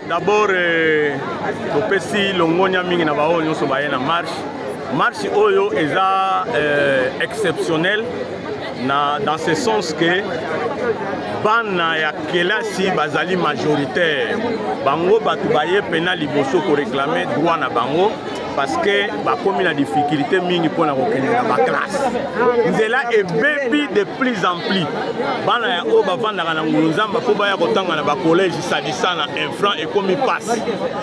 D'abord, topesi longonya mingi na bao nyonso baye na marche. Marche oyo eza exceptionnel dans ce sens que bana ya kelasi bazali majoritaire. Bango batu baye pena liboso ko réclamer droit na bango parce que bakomi na difficulté mingi pona kokende na ba classe. Nzela ebebi de plus en plus. Bana ya o bavandaka na ngulunzamba po baya kotanga na ba collège sadisa na infran ekomi passe.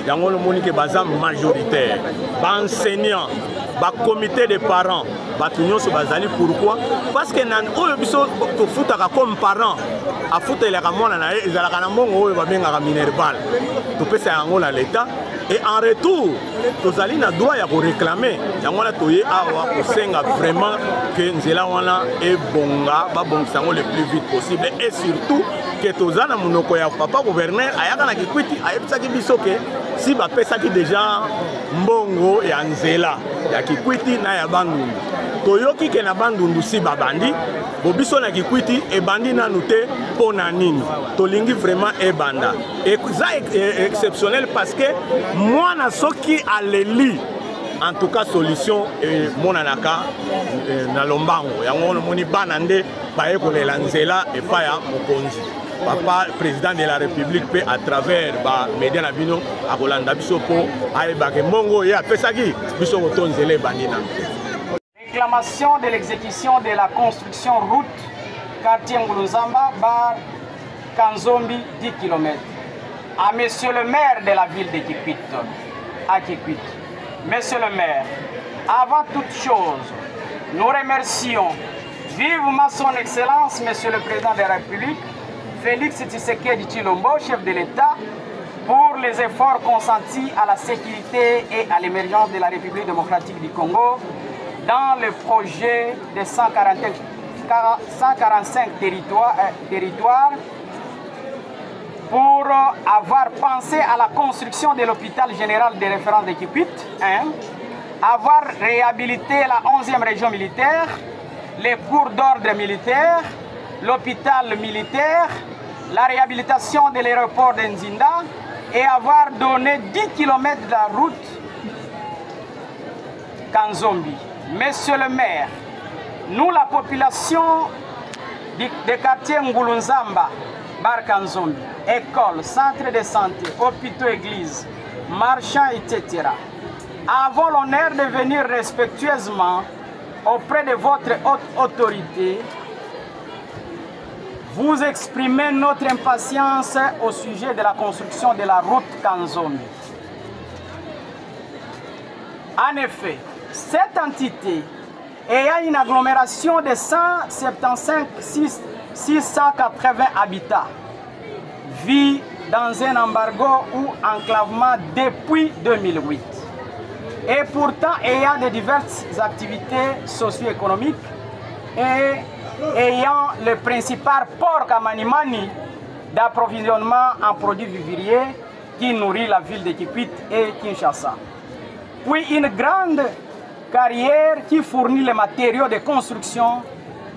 Yango no moni ke baza majoritaire. Ba enseignant, ba comité de parents, batu nyonso bazali pourquoi? Parce que nan oyo biso to futaka comme parent, a futelaka mwana na ye ezalaka na mbongo oyo babengaka minerval. To pesa yango na l'état. Et en retour, tozali na droit ya ko réclamer. Yango na toye awa kosenga vraiment que nzela wana e bonga ba bongisa ngo le plus vite possible et surtout que tozana monoko ya papa gouverneur ayaka na kikwiti ayebisaki biso ke si ba pesaki déjà mbongo ya nzela ya kikwiti na ya bandundu. Toyoki ke na bandundu si babandi bobiso na kikwiti e bandi nanu te pona nini. Tolingi vraiment e banda. Et ça est exceptionnel parce que moi na soki aleli en tout cas solution monanaka na lombango yango moni bana nde baye kolela nzela e pa ya mokonzi papa président de la république pe à travers ba média na bino akolanda biso po ayebake mbongo ye apesaki biso kotonzela bandina. Réclamation de l'exécution de la construction route quartier Ngulunzamba bar Kanzombi 10 km. À monsieur le maire de la ville de Kikwit, à Kikwit. Monsieur le maire, avant toute chose, nous remercions vivement son excellence, monsieur le président de la République, Félix Tshisekedi Tshilombo, chef de l'État, pour les efforts consentis à la sécurité et à l'émergence de la République démocratique du Congo dans le projet de 145 territoires pour avoir pensé à la construction de l'hôpital général de référence de Kikwit, avoir réhabilité la 11e région militaire, les cours d'ordre militaire, l'hôpital militaire, la réhabilitation de l'aéroport de Nzinda et avoir donné 10 km de la route Kanzombi. Monsieur le maire, nous la population du quartier Ngulunzamba, Bar Kanzombi, écoles, centres de santé, hôpitaux, églises, marchands, etc. avons l'honneur de venir respectueusement auprès de votre haute autorité vous exprimer notre impatience au sujet de la construction de la route Kanzombi. En effet, cette entité ayant une agglomération de 175 680 habitants vit dans un embargo ou enclavement depuis 2008. Et pourtant ayant de diverses activités socio-économiques et ayant le principal port Kamanimani d'approvisionnement en produits vivriers qui nourrit la ville de Kikwit et Kinshasa. Puis une grande carrière qui fournit les matériaux de construction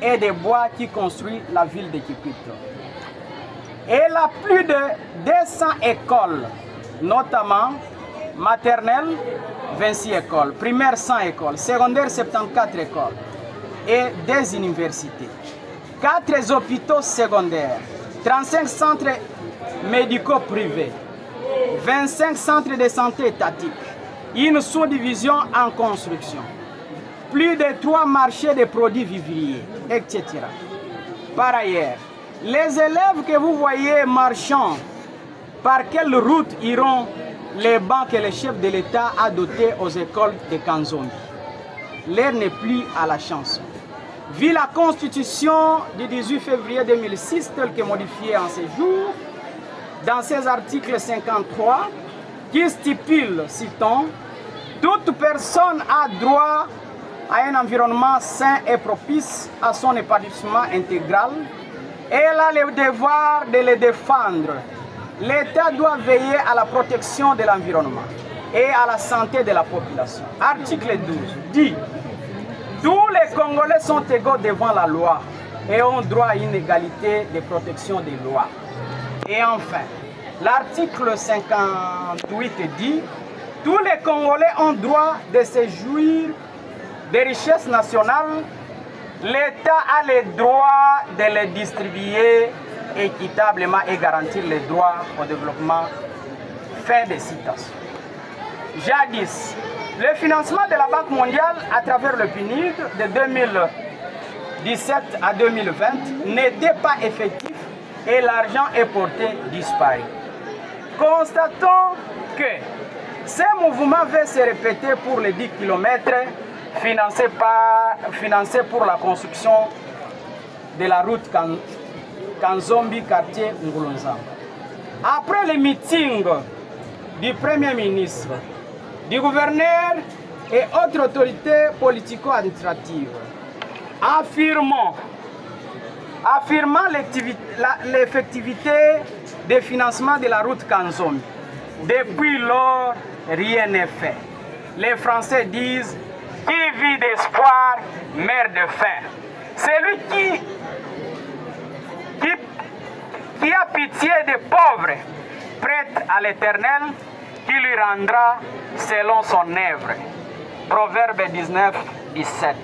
et des bois qui construit la ville de Kikwit. Elle a plus de 200 écoles, notamment maternelle, 26 écoles, primaire 100 écoles, secondaire 74 écoles et des universités. 4 hôpitaux secondaires, 35 centres médicaux privés, 25 centres de santé étatiques, une sous-division en construction, plus de 3 marchés de produits vivriers, etc. Par ailleurs, les élèves que vous voyez marchant, par quelle route iront les bancs que le chef de l'État a dotés aux écoles de Kanzombi? L'heure n'est plus à la chanson. Vu la constitution du 18 février 2006, telle que modifiée en ces jours, dans ses articles 53, qui stipule, citons, Toute personne a droit à un environnement sain et propice à son épanouissement intégral. Elle a le devoir de le défendre. L'État doit veiller à la protection de l'environnement et à la santé de la population. Article 12 dit: tous les Congolais sont égaux devant la loi et ont droit à une égalité de protection des lois. Et enfin, l'article 58 dit: tous les Congolais ont droit de se jouir des richesses nationales. L'État a le droit de les distribuer équitablement et garantir les droits au développement. Fin de citation. Jadis, le financement de la Banque mondiale à travers le PNUD de 2017 à 2020 n'était pas effectif et l'argent est porté disparu. Constatons que ce mouvement va se répéter pour les 10 km financés pour la construction de la route Kanzombi, quartier Ngulonzamba. Après les meetings du Premier ministre, du gouverneur et autres autorités politico-administratives, affirmant l'effectivité des financements de la route Kanzombi. Depuis lors, rien n'est fait. Les Français disent: qui vit d'espoir meurt de faim. Celui qui a pitié des pauvres prête à l'Éternel, qui lui rendra selon son œuvre. Proverbe 19, 17.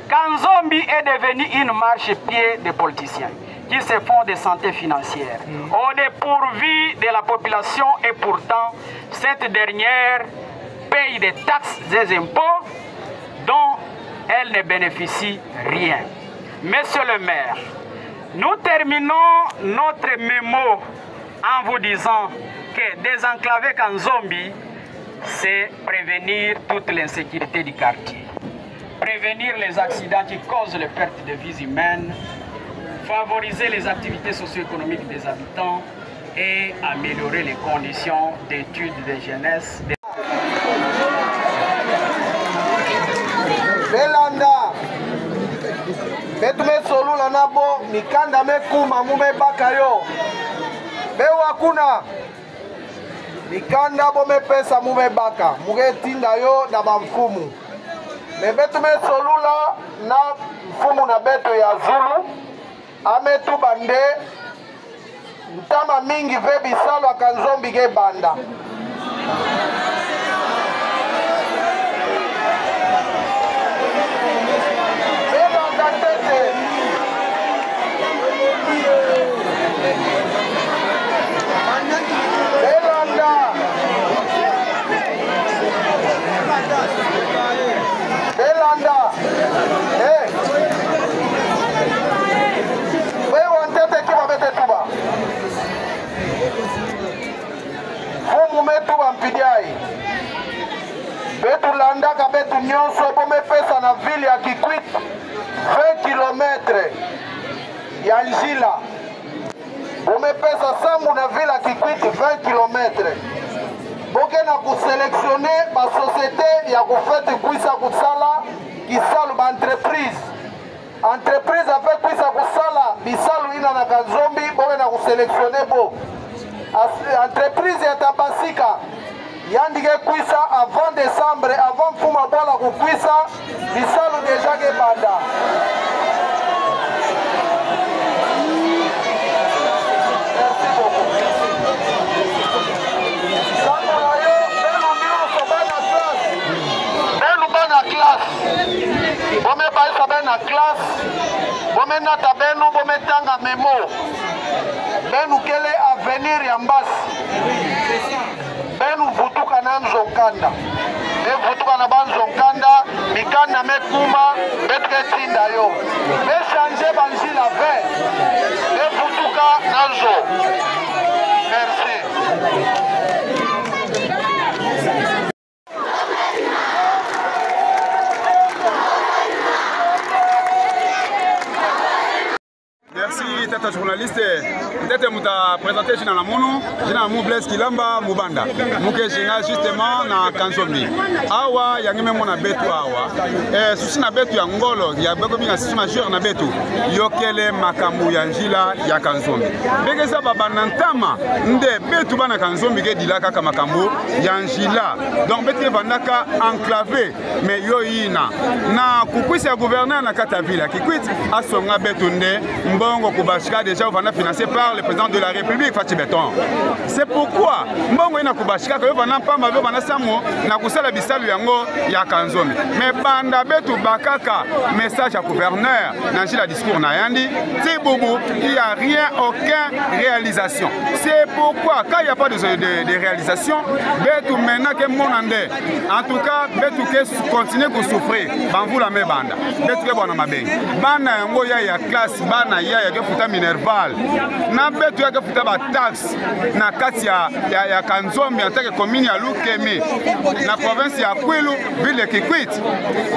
Kanzombi est devenu une marche-pied des politiciens qui se font de santé financière au dépourvu de la population, et pourtant cette dernière paye des taxes et des impôts dont elle ne bénéficie rien. Monsieur le maire, nous terminons notre mémo en vous disant que désenclaver Kanzombi, c'est prévenir toute l'insécurité du quartier, prévenir les accidents qui causent les pertes de vies humaines, favoriser les activités socio-économiques des habitants et améliorer les conditions d'études de jeunesse. Belanda betume solula nabo mikanda mekuma mume bakayo bewa kuna mikanda bo mepesa mume baka mugetinda yo na bamfumu me betume solula na mfumu na beto ya Zulu ametu bande ntama mingi ve bisalo Kanzombi ge banda Belanda, hey, wewe wantete kiba bete tuba, fumu metuba mpidiai, betu landaka betu nyonso bome pesa na vile ya Kikwit 20 km ya njila, bome pesa sambu na vile ya Kikwit 20 km. Boke na kuselektione ba société ya kufete kuisa kusala kisalu ba entreprise avec kuisa kusala bisalu ina na Kanzombi boke na kuselektione bo entreprise ya Tabasika yandike kuisa avant décembre avant fuma bola kukuisa bisalu deja ke banda. Bome baisa bena classe, bome nata benu, bome tanga memo, benu kele avenir ya mbasi, benu vutuka na nzonkanda, vutuka na banzonkanda, mikanda mekuma, betke tinda yo, be changer banjila ve, vutuka na nzo. Merci. merci tata journaliste. Peut-être que tu présenté Jina Namono, Jina Mou Blaise Kilamba, Mubanda. Mouke Jina justement na Kanzombi. Awa, yangime mona betu awa. Susi na betu ya ngolo, ya beko binga sisi majeur na betu. Yokele makambu ya njila ya Kanzombi. Begeza baba nantama, nde betu bana Kanzombi ke dilaka kama makambu ya njila. Donc betu vandaka enclavé, mais yo ina. Na kukwisi ya gouverneur na kata villa, kikwit asonga betu nde, mbongo kubashika déjà vanda financé par le président de la République Fachi Beton. C'est pourquoi mbongo ina kubashika ko vanda pamba be vanda samo na kusala bisalu yango ya Kanzombi. Mais banda betu bakaka message à gouverneur na njila discours na yandi, c'est bobo, il n'y a rien, aucune réalisation. C'est pourquoi quand il n'y a pas de réalisation, betu maintenant que mon andé, en tout cas betu que continue à souffrir, banvou la me banda. Betu que bon ma beng. Bana yango ya classe, bana ya ke futa minerval. Na betu ya ke futa ba taxe na kati ya Kanzombi en tant que commune ya Lukemi, na province ya Kwilu, ville de Kikwit.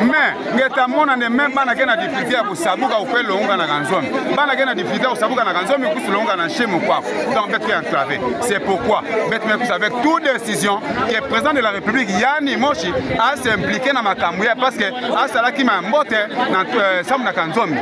Mais ngeta mon andé même bana ke na difficulté ya kusabuka upelo unga na Kanzombi. Bana ke na difficulté ya kusabuka na Kanzombi kusulonga na chemu kwa. Donc betu enclavé. C'est pourquoi betu mekus avec toute décision que le président de la République Yani Moshi a s'impliqué dans ma cambouille parce que a salaki ma mbote na Kanzombi.